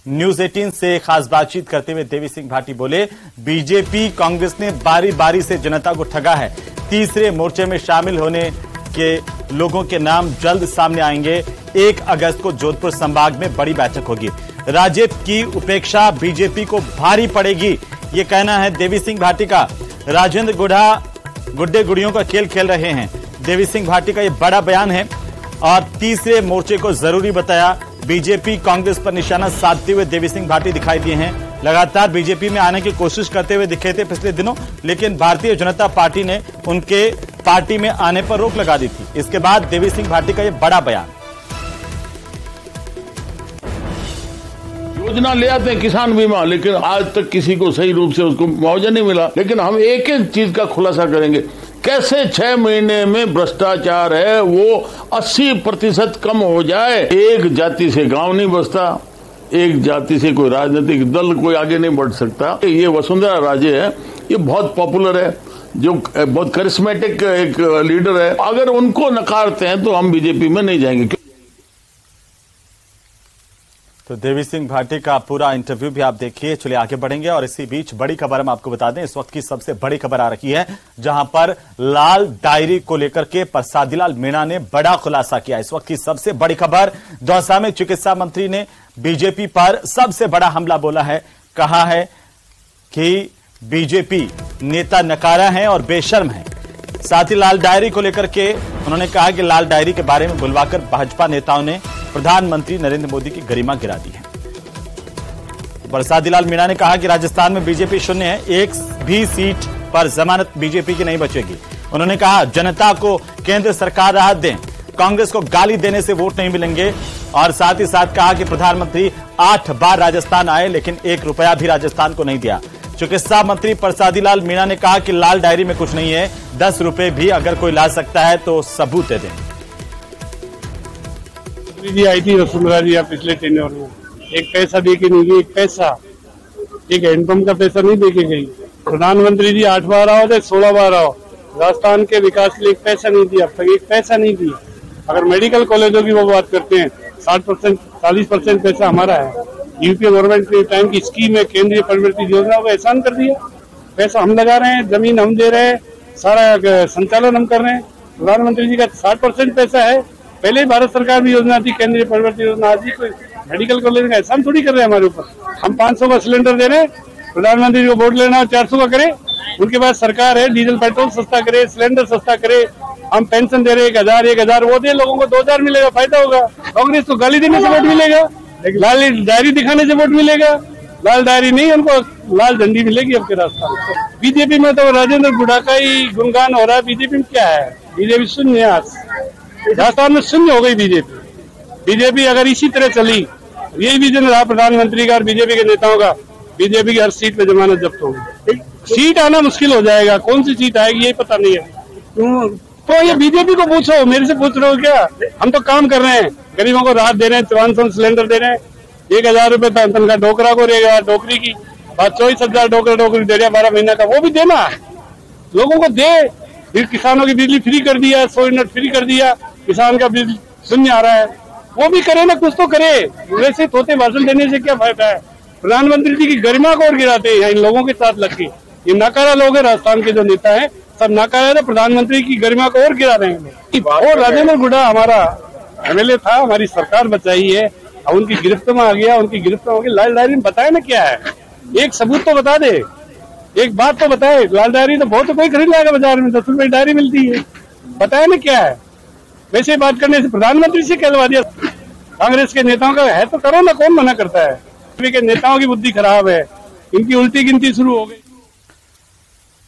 News 18 से खास बातचीत करते हुए देवी सिंह भाटी बोले, बीजेपी कांग्रेस ने बारी बारी से जनता को ठगा है। तीसरे मोर्चे में शामिल होने के लोगों के नाम जल्द सामने आएंगे। 1 अगस्त को जोधपुर संभाग में बड़ी बैठक होगी। राजद की उपेक्षा बीजेपी को भारी पड़ेगी, ये कहना है देवी सिंह भाटी का। राजेंद्र गुड्डे गुड़ियों का खेल खेल रहे हैं, देवी सिंह भाटी का ये बड़ा बयान है। और तीसरे मोर्चे को जरूरी बताया। बीजेपी कांग्रेस पर निशाना साधते हुए देवी सिंह भाटी दिखाई दिए हैं। लगातार बीजेपी में आने की कोशिश करते हुए दिखे थे पिछले दिनों, लेकिन भारतीय जनता पार्टी ने उनके पार्टी में आने पर रोक लगा दी थी। इसके बाद देवी सिंह भाटी का ये बड़ा बयान। योजना ले आते हैं किसान बीमा, लेकिन आज तक किसी को सही रूप से उसको मुआवजा नहीं मिला। लेकिन हम एक एक चीज का खुलासा करेंगे, कैसे 6 महीने में भ्रष्टाचार है वो 80% कम हो जाए। एक जाति से गांव नहीं बसता, एक जाति से कोई राजनीतिक दल कोई आगे नहीं बढ़ सकता। ये वसुंधरा राजे है, ये बहुत पॉपुलर है, जो बहुत करिश्मेटिक एक लीडर है। अगर उनको नकारते हैं तो हम बीजेपी में नहीं जाएंगे। तो देवी सिंह भाटी का पूरा इंटरव्यू भी आप देखिए। चलिए आगे बढ़ेंगे और इसी बीच बड़ी खबर हम आपको बता दें। इस वक्त की सबसे बड़ी खबर आ रही है, जहां पर लाल डायरी को लेकर के प्रसादीलाल मीणा ने बड़ा खुलासा किया। इस वक्त की सबसे बड़ी खबर, दौसा में चिकित्सा मंत्री ने बीजेपी पर सबसे बड़ा हमला बोला है। कहा है कि बीजेपी नेता नकारा है और बेशर्म है। साथ ही लाल डायरी को लेकर के उन्होंने कहा कि लाल डायरी के बारे में बुलवाकर भाजपा नेताओं ने प्रधानमंत्री नरेंद्र मोदी की गरिमा गिरा दी है। प्रसादीलाल मीणा ने कहा कि राजस्थान में बीजेपी शून्य है, एक भी सीट पर जमानत बीजेपी की नहीं बचेगी। उन्होंने कहा जनता को केंद्र सरकार राहत दें, कांग्रेस को गाली देने से वोट नहीं मिलेंगे। और साथ ही साथ कहा कि प्रधानमंत्री 8 बार राजस्थान आए लेकिन 1 रुपया भी राजस्थान को नहीं दिया। चिकित्सा मंत्री प्रसादीलाल मीणा ने कहा कि लाल डायरी में कुछ नहीं है, 10 रुपए भी अगर कोई ला सकता है तो सबूत दे दें। जी आई थी वसुंधरा जी पिछले टेन्योर में, एक पैसा दे के नहीं गई, एक पैसा, एक हैंडपंप का पैसा नहीं दे के गई। प्रधानमंत्री जी 8 बार आओ थे, 16 बार आओ, राजस्थान के विकास के लिए एक पैसा नहीं दिया, अब तक एक पैसा नहीं दिया। अगर मेडिकल कॉलेजों की वो बात करते हैं, 60% 40% पैसा हमारा है। यूपीए गवर्नमेंट के टाइम की स्कीम है, केंद्रीय परिवर्तित योजना को एहसान कर दिया। पैसा हम लगा रहे हैं, जमीन हम दे रहे हैं, सारा संचालन हम कर रहे हैं। प्रधानमंत्री जी का 60% पैसा है। पहले भारत सरकार भी योजना थी, केंद्रीय परिवर्तित योजना। आज ही कोई मेडिकल कॉलेज का एहसान थोड़ी कर रहे हैं हमारे ऊपर। हम 500 का सिलेंडर दे रहे हैं, प्रधानमंत्री को वोट लेना 400 का करे, उनके पास सरकार है, डीजल पेट्रोल सस्ता करे, सिलेंडर सस्ता करे। हम पेंशन दे रहे 1,000 वो दे, लोगों को 2,000 मिलेगा, फायदा होगा। कांग्रेस को गाली देने से वोट मिलेगा, लाल डायरी दिखाने से वोट मिलेगा। लाल डायरी नहीं, उनको लाल झंडी मिलेगी अब के रास्ता। बीजेपी में तो राजेंद्र गुड़ा का ही गुणगान हो रहा है। बीजेपी में क्या है? बीजेपी शून्य है। आज राजस्थान में शून्य हो गई बीजेपी अगर इसी तरह चली, यही विजन रहा प्रधानमंत्री का और बीजेपी के नेताओं का, बीजेपी की हर सीट पे जमानत जब्त होगी। सीट आना मुश्किल हो जाएगा, कौन सी सीट आएगी यही पता नहीं है। तो ये बीजेपी को पूछो, मेरे से पूछ रहे हो क्या? हम तो काम कर रहे हैं, गरीबों को राहत दे रहे हैं, 53 सिलेंडर दे रहे हैं, 1,000 रुपए तनख्वाह डोकरा को रहेगा, डोकरी की बात 24,000 डोकरी दे रहे हैं 12 महीना का, वो भी देना लोगों को दे। फिर किसानों की बिजली फ्री कर दिया, 100 यूनिट फ्री कर दिया, किसान का बिल शून्य आ रहा है, वो भी करे ना, कुछ तो करे। वैसे तोते भाषण देने से क्या फायदा है? प्रधानमंत्री जी की गरिमा को और गिराते हैं इन लोगों के साथ लग के। ये नाकारा लोग है, राजस्थान के जो नेता है सब नाकारा है, प्रधानमंत्री की गरिमा को और गिरा रहे हैं। और राजेंद्र गुड़ा हमारा एमएलए था, हमारी सरकार बचाई है, अब उनकी गिरफ्त में आ गया, उनकी गिरफ्त में हो गई। लाल डायरी में बताए ना क्या है, एक सबूत तो बता दे, एक बात तो बताए। लाल डायरी तो बहुत कोई खरीद लाएगा बाजार में, 10 रुपए डायरी मिलती है, बताया ना क्या है। वैसे बात करने से प्रधानमंत्री से कहलवा दिया। कांग्रेस के नेताओं का है तो करो ना, कौन मना करता है? के नेताओं की बुद्धि खराब है, इनकी उल्टी गिनती शुरू हो गई।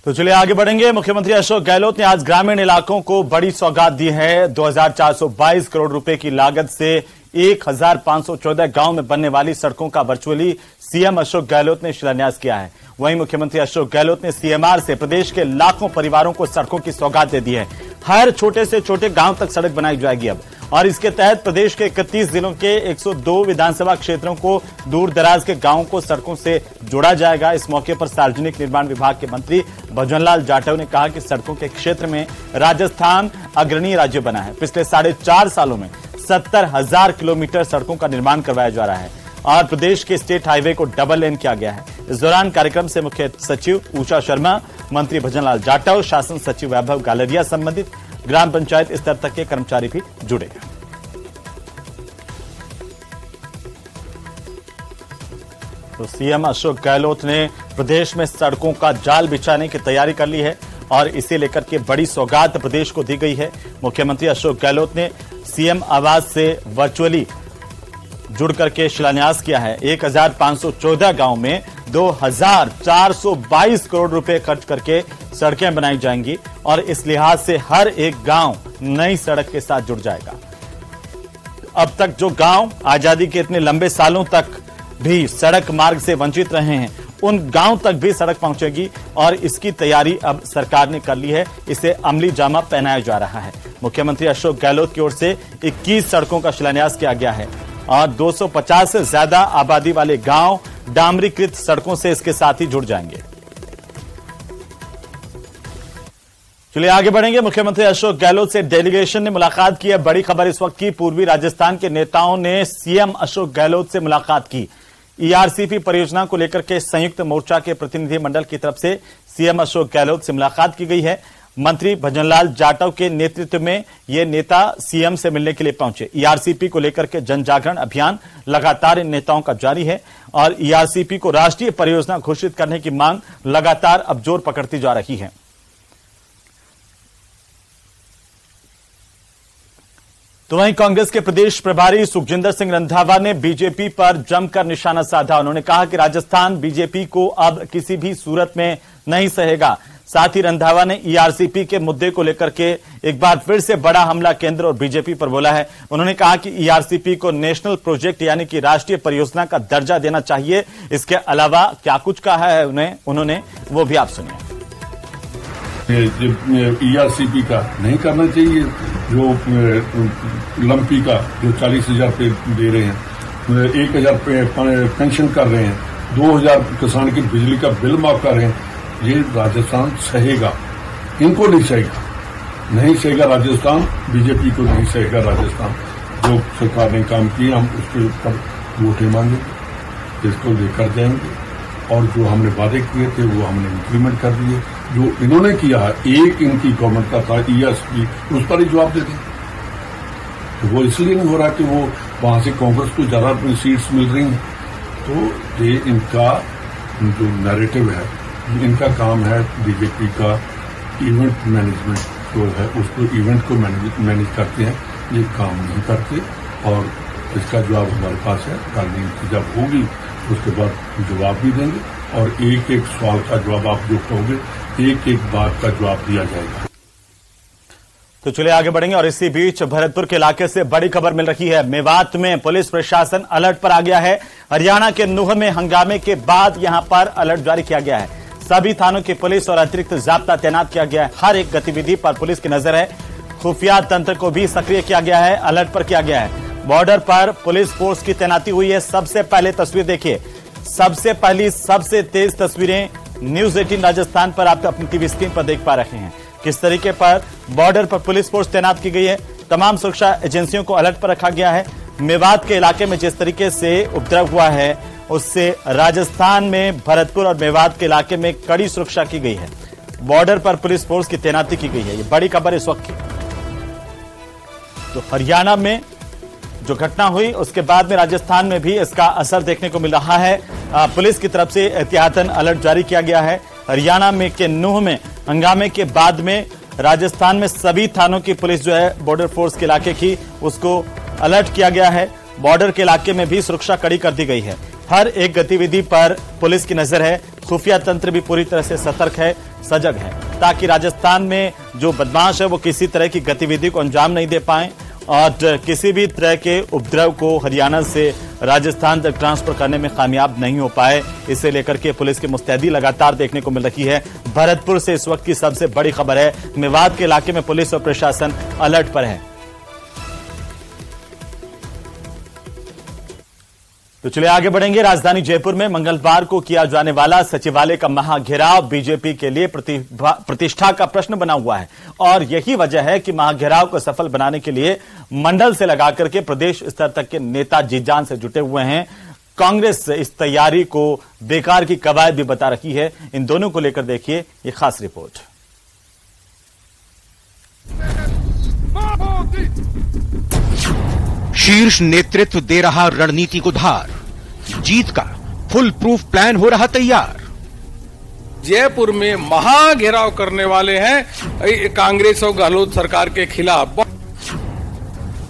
तो चलिए आगे बढ़ेंगे। मुख्यमंत्री अशोक गहलोत ने आज ग्रामीण इलाकों को बड़ी सौगात दी है। 2,422 करोड़ रुपए की लागत से 1,514 गांव में बनने वाली सड़कों का वर्चुअली सीएम अशोक गहलोत ने शिलान्यास किया है। वहीं मुख्यमंत्री अशोक गहलोत ने सीएमआर से प्रदेश के लाखों परिवारों को सड़कों की सौगात दे दी है। हर छोटे से छोटे गांव तक सड़क बनाई जाएगी अब, और इसके तहत प्रदेश के 31 जिलों के 102 विधानसभा क्षेत्रों को दूर दराज के गांवों को सड़कों से जोड़ा जाएगा। इस मौके पर सार्वजनिक निर्माण विभाग के मंत्री भजनलाल जाटव ने कहा कि सड़कों के क्षेत्र में राजस्थान अग्रणी राज्य बना है। पिछले 4.5 सालों में 70,000 किलोमीटर सड़कों का निर्माण करवाया जा रहा है। और प्रदेश के स्टेट हाईवे को डबल लेन किया गया है। इस दौरान कार्यक्रम से मुख्य सचिव उषा शर्मा, मंत्री भजनलाल जाटव, शासन सचिव वैभव गालरिया, संबंधित ग्राम पंचायत स्तर तक के कर्मचारी भी जुड़े। तो सीएम अशोक गहलोत ने प्रदेश में सड़कों का जाल बिछाने की तैयारी कर ली है और इसे लेकर के बड़ी सौगात प्रदेश को दी गई है। मुख्यमंत्री अशोक गहलोत ने सीएम आवास से वर्चुअली जुड़ करके शिलान्यास किया है। 1514 गांव में 2422 करोड़ रुपए खर्च करके सड़कें बनाई जाएंगी और इस लिहाज से हर एक गांव नई सड़क के साथ जुड़ जाएगा। अब तक जो गांव आजादी के इतने लंबे सालों तक भी सड़क मार्ग से वंचित रहे हैं, उन गांव तक भी सड़क पहुंचेगी और इसकी तैयारी अब सरकार ने कर ली है। इसे अमली जामा पहनाया जा रहा है। मुख्यमंत्री अशोक गहलोत की ओर से 21 सड़कों का शिलान्यास किया गया है और 250 से ज्यादा आबादी वाले गांव डामरीकृत सड़कों से इसके साथ ही जुड़ जाएंगे। चलिए आगे बढ़ेंगे। मुख्यमंत्री अशोक गहलोत से डेलीगेशन ने मुलाकात की है। बड़ी खबर इस वक्त की, पूर्वी राजस्थान के नेताओं ने सीएम अशोक गहलोत से मुलाकात की। ईआरसीपी परियोजना को लेकर के संयुक्त मोर्चा के प्रतिनिधि मंडल की तरफ से सीएम अशोक गहलोत से मुलाकात की गई है। मंत्री भजनलाल जाटव के नेतृत्व में ये नेता सीएम से मिलने के लिए पहुंचे। ईआरसीपी को लेकर के जन जागरण अभियान लगातार इन नेताओं का जारी है और ईआरसीपी को राष्ट्रीय परियोजना घोषित करने की मांग लगातार अब जोर पकड़ती जा रही है। तो वहीं कांग्रेस के प्रदेश प्रभारी सुखजिंदर सिंह रंधावा ने बीजेपी पर जमकर निशाना साधा। उन्होंने कहा कि राजस्थान बीजेपी को अब किसी भी सूरत में नहीं सहेगा। साथ ही रंधावा ने ईआरसीपी के मुद्दे को लेकर के एक बार फिर से बड़ा हमला केंद्र और बीजेपी पर बोला है। उन्होंने कहा कि ईआरसीपी को नेशनल प्रोजेक्ट यानी कि राष्ट्रीय परियोजना का दर्जा देना चाहिए। इसके अलावा क्या कुछ कहा है उन्होंने वो भी आप सुनिए। ईआरसीपी का नहीं करना चाहिए, जो लंपी का जो 40,000 पे दे रहे हैं, 1,000 पेंशन कर रहे हैं, 2,000 किसान की बिजली का बिल माफ कर रहे हैं, ये राजस्थान सहेगा। इनको नहीं सहेगा, नहीं सहेगा राजस्थान, बीजेपी को नहीं सहेगा राजस्थान। जो सरकार ने काम किए हम उसके ऊपर वोटें मांगेंगे, इसको लेकर जाएंगे और जो हमने वादे किए थे वो हमने इंप्लीमेंट कर दिए। जो इन्होंने किया है, एक इनकी गवर्नमेंट का था ईआरसीपी, उस पर ही जवाब देते। तो वो इसलिए नहीं हो रहा कि वो वहां से कांग्रेस को ज्यादा सीट्स मिल रही हैं। तो ये इनका जो नैरेटिव है, इनका काम है बीजेपी का इवेंट मैनेजमेंट जो है, उसको इवेंट को मैनेज करते हैं, ये काम नहीं करते। और इसका जवाब हमारे पास है, राजनीति जब होगी उसके बाद जवाब भी देंगे और एक एक सवाल का जवाब आप जो कहोगे, एक एक बात का जवाब दिया जाएगा। तो चलिए आगे बढ़ेंगे और इसी बीच भरतपुर के इलाके से बड़ी खबर मिल रही है। मेवात में पुलिस प्रशासन अलर्ट पर आ गया है। हरियाणा के नूह में हंगामे के बाद यहां पर अलर्ट जारी किया गया है। सभी थानों की पुलिस और अतिरिक्त जाब्ता तैनात किया गया है। हर एक गतिविधि पर पुलिस की नजर है। खुफिया तंत्र को भी सक्रिय किया गया है, अलर्ट पर किया गया है। बॉर्डर पर पुलिस फोर्स की तैनाती हुई है। सबसे पहले तस्वीर देखिए, सबसे पहली सबसे तेज तस्वीरें न्यूज 18 राजस्थान पर आप अपनी टीवी स्क्रीन पर देख पा रहे हैं। किस तरीके पर बॉर्डर पर पुलिस फोर्स तैनात की गई है। तमाम सुरक्षा एजेंसियों को अलर्ट पर रखा गया है। मेवात के इलाके में जिस तरीके से उपद्रव हुआ है, उससे राजस्थान में भरतपुर और मेवात के इलाके में कड़ी सुरक्षा की गई है। बॉर्डर पर पुलिस फोर्स की तैनाती की गई है। ये बड़ी खबर इस वक्त की। तो हरियाणा में जो घटना हुई उसके बाद में राजस्थान में भी इसका असर देखने को मिल रहा है। पुलिस की तरफ से एहतियातन अलर्ट जारी किया गया है। हरियाणा में के नूह में हंगामे के बाद में राजस्थान में सभी थानों की पुलिस जो है बॉर्डर फोर्स के इलाके की, उसको अलर्ट किया गया है। बॉर्डर के इलाके में भी सुरक्षा कड़ी कर दी गई है। हर एक गतिविधि पर पुलिस की नजर है। खुफिया तंत्र भी पूरी तरह से सतर्क है, सजग है, ताकि राजस्थान में जो बदमाश है वो किसी तरह की गतिविधि को अंजाम नहीं दे पाए और किसी भी तरह के उपद्रव को हरियाणा से राजस्थान तक ट्रांसफर करने में कामयाब नहीं हो पाए। इसे लेकर के पुलिस की मुस्तैदी लगातार देखने को मिल रही है। भरतपुर से इस वक्त की सबसे बड़ी खबर है। मेवात के इलाके में पुलिस और प्रशासन अलर्ट पर है। तो चलिए आगे बढ़ेंगे। राजधानी जयपुर में मंगलवार को किया जाने वाला सचिवालय का महाघेराव बीजेपी के लिए प्रतिष्ठा का प्रश्न बना हुआ है और यही वजह है कि महाघेराव को सफल बनाने के लिए मंडल से लगाकर के प्रदेश स्तर तक के नेता जी जान से जुटे हुए हैं। कांग्रेस इस तैयारी को बेकार की कवायद भी बता रही है। इन दोनों को लेकर देखिए ये खास रिपोर्ट। शीर्ष नेतृत्व दे रहा रणनीति को धार, जीत का फुल प्रूफ प्लान हो रहा तैयार। जयपुर में महाघेराव करने वाले हैं कांग्रेस और गहलोत सरकार के खिलाफ।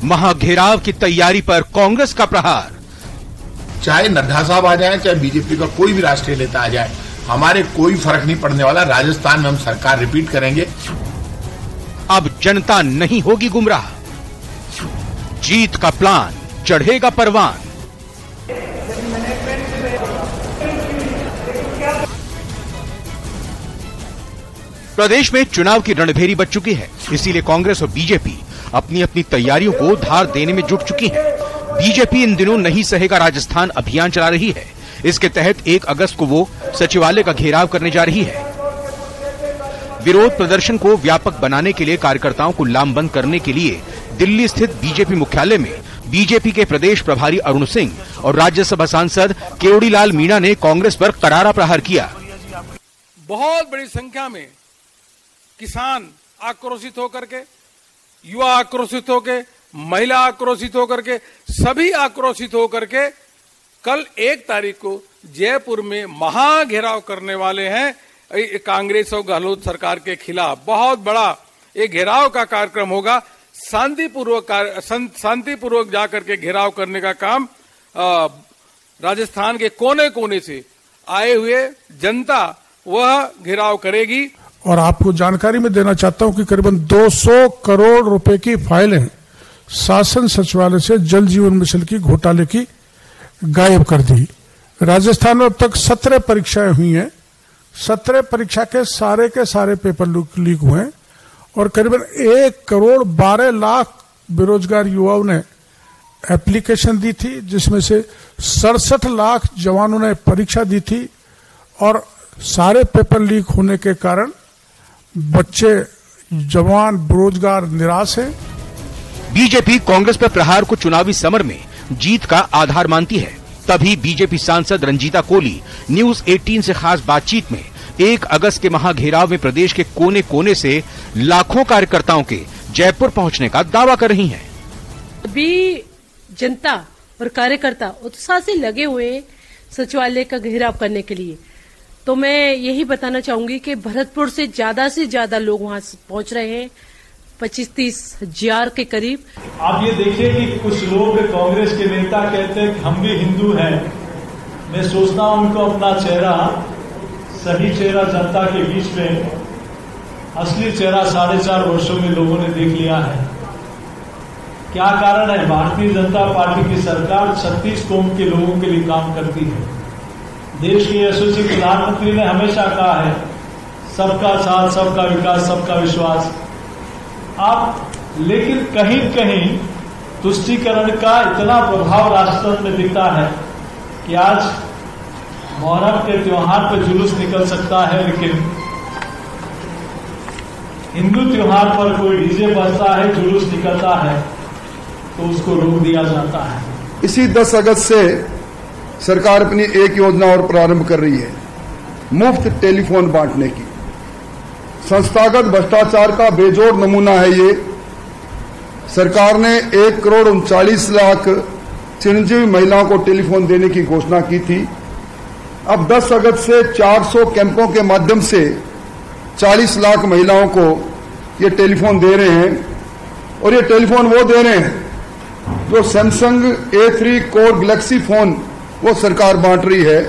महाघेराव की तैयारी पर कांग्रेस का प्रहार। चाहे नड्डा साहब आ जाए, चाहे बीजेपी का कोई भी राष्ट्रीय नेता आ जाए, हमारे कोई फर्क नहीं पड़ने वाला। राजस्थान में हम सरकार रिपीट करेंगे। अब जनता नहीं होगी गुमराह, जीत का प्लान चढ़ेगा परवान। प्रदेश में चुनाव की रणभेरी बच चुकी है, इसीलिए कांग्रेस और बीजेपी अपनी अपनी तैयारियों को धार देने में जुट चुकी है। बीजेपी इन दिनों नहीं सहेगा राजस्थान अभियान चला रही है। इसके तहत 1 अगस्त को वो सचिवालय का घेराव करने जा रही है। विरोध प्रदर्शन को व्यापक बनाने के लिए कार्यकर्ताओं को लामबंद करने के लिए दिल्ली स्थित बीजेपी मुख्यालय में बीजेपी के प्रदेश प्रभारी अरुण सिंह और राज्यसभा सांसद केवड़ीलाल मीणा ने कांग्रेस पर करारा प्रहार किया। बहुत बड़ी संख्या में किसान आक्रोशित होकर के, युवा आक्रोशित होकर, महिला आक्रोशित होकर के, सभी आक्रोशित होकर के कल 1 तारीख को जयपुर में महाघेराव करने वाले हैं कांग्रेस और गहलोत सरकार के खिलाफ। बहुत बड़ा एक घेराव का कार्यक्रम होगा। शांतिपूर्वक जाकर के घेराव करने का काम राजस्थान के कोने कोने से आए हुए जनता वह घेराव करेगी। और आपको जानकारी में देना चाहता हूं कि करीबन 200 करोड़ रुपए की फाइलें शासन सचिवालय से जल जीवन मिशन की घोटाले की गायब कर दी। राजस्थान में अब तक 17 परीक्षाएं हुई हैं। 17 परीक्षा के सारे पेपर लीक हुए हैं और करीबन 1 करोड़ 12 लाख बेरोजगार युवाओं ने एप्लीकेशन दी थी, जिसमें से 67 लाख जवानों ने परीक्षा दी थी। और सारे पेपर लीक होने के कारण बच्चे, जवान, बेरोजगार निराश हैं। बीजेपी कांग्रेस पर प्रहार को चुनावी समर में जीत का आधार मानती है। तभी बीजेपी सांसद रंजीता कोली न्यूज 18 से खास बातचीत में 1 अगस्त के महाघेराव में प्रदेश के कोने कोने से लाखों कार्यकर्ताओं के जयपुर पहुंचने का दावा कर रही हैं। अभी जनता और कार्यकर्ता उत्साह से लगे हुए सचिवालय का घेराव करने के लिए। तो मैं यही बताना चाहूंगी कि भरतपुर से ज्यादा लोग वहां पहुंच रहे हैं, 25-30 हजार के करीब। आप ये देखिए कि कुछ लोग कांग्रेस के नेता कहते हैं कि हम भी हिंदू हैं। मैं सोचता हूं उनको अपना चेहरा, सही चेहरा जनता के बीच में, असली चेहरा 4.5 वर्षों में लोगों ने देख लिया है। क्या कारण है? भारतीय जनता पार्टी की सरकार 36 कौम के लोगों के लिए काम करती है। देश के यशस्वी प्रधानमंत्री ने हमेशा कहा है सबका साथ, सबका विकास, सबका विश्वास। लेकिन कहीं कहीं तुष्टीकरण का इतना प्रभाव राजतंत्र में दिखता है कि आज मुहर्रम के त्योहार पर जुलूस निकल सकता है, लेकिन हिंदू त्योहार पर कोई डीजे बजता है, जुलूस निकलता है तो उसको रोक दिया जाता है। इसी 10 अगस्त से सरकार अपनी एक योजना और प्रारंभ कर रही है, मुफ्त टेलीफोन बांटने की। संस्थागत भ्रष्टाचार का बेजोड़ नमूना है ये। सरकार ने 1 करोड़ 39 लाख चिरंजीवी महिलाओं को टेलीफोन देने की घोषणा की थी। अब 10 अगस्त से 400 कैंपों के माध्यम से 40 लाख महिलाओं को ये टेलीफोन दे रहे हैं। और ये टेलीफोन वो दे रहे हैं जो Samsung A3 core Galaxy phone वो सरकार बांट रही है।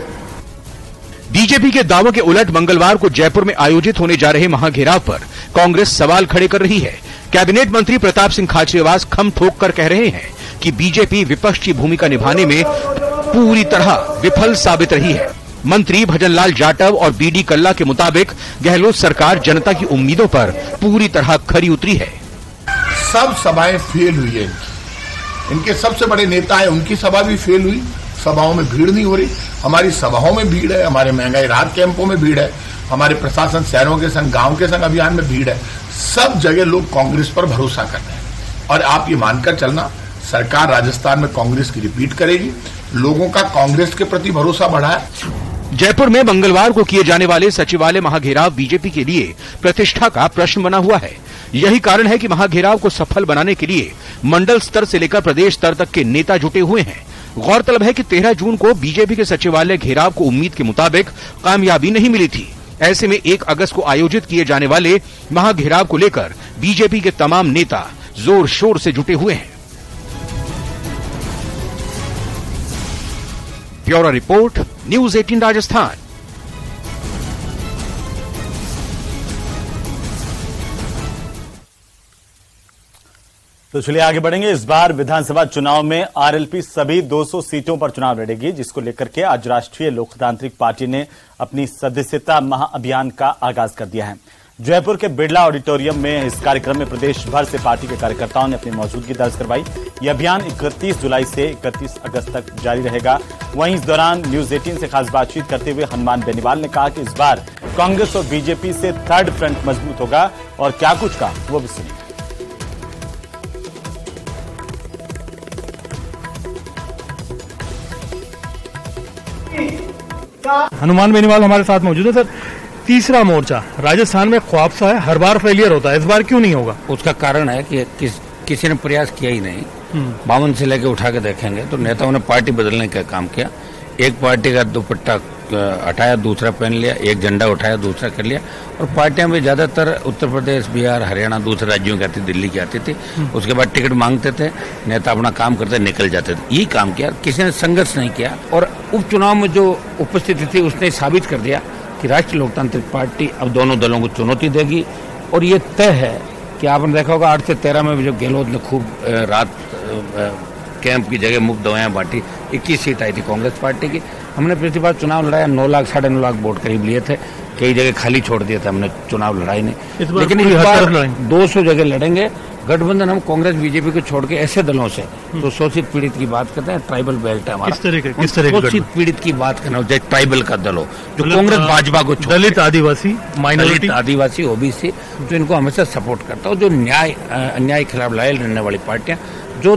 बीजेपी के दावों के उलट मंगलवार को जयपुर में आयोजित होने जा रहे महाघेराव पर कांग्रेस सवाल खड़े कर रही है। कैबिनेट मंत्री प्रताप सिंह खाचरियावास खम ठोक कर कह रहे हैं कि बीजेपी विपक्ष की भूमिका निभाने में पूरी तरह विफल साबित रही है। मंत्री भजनलाल जाटव और बीडी कल्ला के मुताबिक गहलोत सरकार जनता की उम्मीदों पर पूरी तरह खरी उतरी है। सब सभाएं फेल हुई है। इनके सबसे बड़े नेता है, उनकी सभा भी फेल हुई। सभाओं में भीड़ नहीं हो रही। हमारी सभाओं में भीड़ है, हमारे महंगाई राहत कैंपों में भीड़ है, हमारे प्रशासन शहरों के संग गांव के संग अभियान में भीड़ है। सब जगह लोग कांग्रेस पर भरोसा कर रहे हैं। और आप ये मानकर चलना, सरकार राजस्थान में कांग्रेस की रिपीट करेगी, लोगों का कांग्रेस के प्रति भरोसा बढ़ा है। जयपुर में मंगलवार को किए जाने वाले सचिवालय महाघेराव बीजेपी के लिए प्रतिष्ठा का प्रश्न बना हुआ है। यही कारण है कि महाघेराव को सफल बनाने के लिए मंडल स्तर से लेकर प्रदेश स्तर तक के नेता जुटे हुए हैं। गौरतलब है कि 13 जून को बीजेपी के सचिवालय घेराव को उम्मीद के मुताबिक कामयाबी नहीं मिली थी। ऐसे में 1 अगस्त को आयोजित किए जाने वाले महाघेराव को लेकर बीजेपी के तमाम नेता जोर शोर से जुटे हुए हैं। Bureau report, news 18 Rajasthan. तो चलिए आगे बढ़ेंगे। इस बार विधानसभा चुनाव में आरएलपी सभी 200 सीटों पर चुनाव लड़ेगी, जिसको लेकर के आज राष्ट्रीय लोकतांत्रिक पार्टी ने अपनी सदस्यता महाअभियान का आगाज कर दिया है। जयपुर के बिड़ला ऑडिटोरियम में इस कार्यक्रम में प्रदेश भर से पार्टी के कार्यकर्ताओं ने अपनी मौजूदगी दर्ज करवाई। यह अभियान 31 जुलाई से 31 अगस्त तक जारी रहेगा। वहीं इस दौरान न्यूज 18 से खास बातचीत करते हुए हनुमान बेनीवाल ने कहा कि इस बार कांग्रेस और बीजेपी से थर्ड फ्रंट मजबूत होगा और क्या कुछ कहा वो भी सुनिए। हनुमान बेनीवाल हमारे साथ मौजूद है। सर, तीसरा मोर्चा राजस्थान में ख्वाब सा है, हर बार फेलियर होता है, इस बार क्यों नहीं होगा? उसका कारण है कि किसी ने प्रयास किया ही नहीं। 52 से लेके उठा के देखेंगे तो नेताओं ने पार्टी बदलने का काम किया। एक पार्टी का दुपट्टा हटाया, दूसरा पहन लिया, एक झंडा उठाया, दूसरा कर लिया। और पार्टियां भी ज्यादातर उत्तर प्रदेश, बिहार, हरियाणा, दूसरे राज्यों की आती, दिल्ली की आती थी। उसके बाद टिकट मांगते थे, नेता अपना काम करते निकल जाते थे। यही काम किया, किसी ने संघर्ष नहीं किया। और उपचुनाव में जो उपस्थिति थी उसने साबित कर दिया कि राष्ट्रीय लोकतांत्रिक पार्टी अब दोनों दलों को चुनौती देगी। और ये तय है कि आपने देखा होगा 8 से 13 में जो गहलोत ने खूब रात कैंप की जगह मुफ्त दवाएं बांटी, 21 सीट आई थी कांग्रेस पार्टी की। हमने पिछली बार चुनाव लड़ाया, 9 लाख 9.5 लाख वोट करीब लिए थे। कई जगह खाली छोड़ दिए थे, हमने चुनाव लड़ाई नहीं। लेकिन इस बार 200 जगह लड़ेंगे। गठबंधन हम कांग्रेस बीजेपी को छोड़ के ऐसे दलों से जो शोषित पीड़ित की बात करते हैं, ट्राइबल बेल्ट है हमारा, शोषित पीड़ित की बात करना, जैसे ट्राइबल का दल हो जो कांग्रेस भाजपा को, दलित आदिवासी, माइनॉरिटी, आदिवासी, ओबीसी, जो इनको हमेशा सपोर्ट करता हो, जो न्याय अन्याय के खिलाफ लड़ाई लड़ने वाली पार्टियां, जो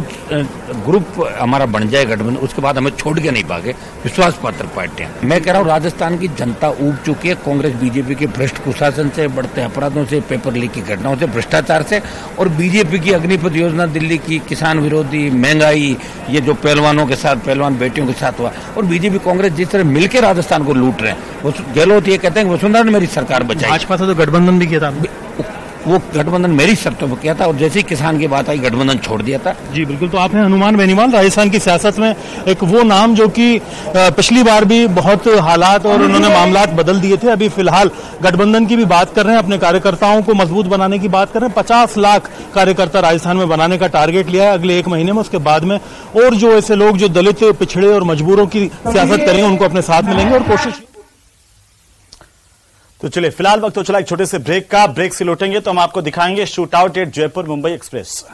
ग्रुप हमारा बन जाए गठबंधन, उसके बाद हमें छोड़ के नहीं भागे, विश्वास पात्र पार्टियां। मैं कह रहा हूँ राजस्थान की जनता ऊब चुकी है कांग्रेस बीजेपी के भ्रष्ट कुशासन से, बढ़ते अपराधों से, पेपर लीक की घटनाओं से, भ्रष्टाचार से। और बीजेपी की अग्निपथ योजना, दिल्ली की किसान विरोधी, महंगाई, ये जो पहलवानों के साथ, पहलवान बेटियों के साथ हुआ। और बीजेपी कांग्रेस जिस तरह मिलकर राजस्थान को लूट रहे हैं। वो गहलोत ये कहते हैं वसुंधरा ने मेरी सरकार बचाई। भाजपा से तो गठबंधन भी किया था, वो गठबंधन मेरी शर्तों पर किया था, और जैसे ही किसान की बात आई गठबंधन छोड़ दिया था। जी बिल्कुल। तो आपने हनुमान बेनीवाल, राजस्थान की सियासत में एक वो नाम जो कि पिछली बार भी बहुत हालात और उन्होंने मामलात बदल दिए थे। अभी फिलहाल गठबंधन की भी बात कर रहे हैं, अपने कार्यकर्ताओं को मजबूत बनाने की बात कर रहे हैं। 50 लाख कार्यकर्ता राजस्थान में बनाने का टारगेट लिया है अगले 1 महीने में। उसके बाद में और जो ऐसे लोग जो दलित, पिछड़े और मजबूरों की सियासत करेंगे उनको अपने साथ मिलेंगे और कोशिश। तो चलिए फिलहाल वक्त हो चला एक छोटे से ब्रेक का। ब्रेक से लौटेंगे तो हम आपको दिखाएंगे shoot out at Jaipur Mumbai express.